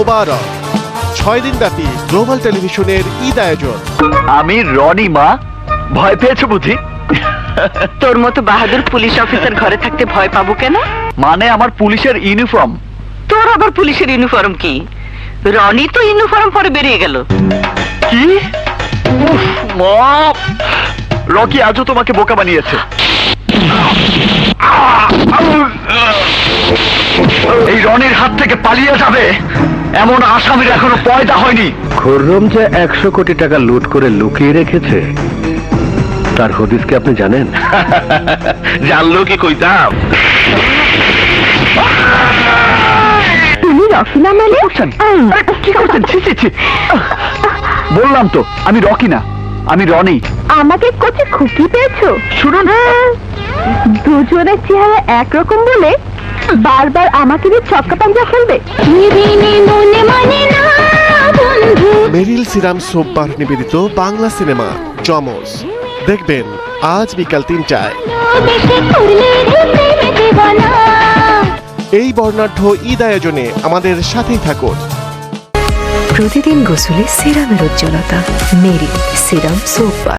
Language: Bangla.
মোবারক 6 দিন ব্যাপী গ্লোবাল টেলিভিশনের ঈদ আয়োজন। আমি রনি মা, ভয় পেয়েছো বুঝি? তোর মতো বাহাদুর পুলিশ অফিসার ঘরে থাকতে ভয় পাবো কেন? মানে আমার পুলিশের ইউনিফর্ম। তোর আবার পুলিশের ইউনিফর্ম কি? রনি তো ইউনিফর্ম পরে বেরিয়ে গেল। কি? উফ, মা! রকি আজও তোমাকে বোকা বানিয়েছে। এই রনির হাত থেকে পালিয়ে যাবে এমন আসামির এখনো পয়দা হয়নি। খুররম যে 100 কোটি টাকা লুট করে লুকিয়ে রেখেছে তার হদিস কি আপনি জানেন? জানলো কি কইতাম? তুমি রকি না মানে? কি করছেন? ছি ছি ছি! বললাম তো আমি রকি না, আমি রনি। আমাকে কোচে খুকি পেয়েছো? শুনুন, দুজনের চেহারা একরকম বলে বারবার আমাকে দিয়ে ছক্কা পাঞ্জা খেলবে? মেরিল সিরাম সোববার নিবেদিত বাংলা সিনেমা যমজ দেখবেন আজ বিকাল 3টায়। এই বর্ণাঢ্য ঈদ আয়োজনে আমাদের সাথেই থাকুন। প্রতিদিন গোসলে সিরামের উজ্জ্বলতা মেরিল সিরাম সোপ বার।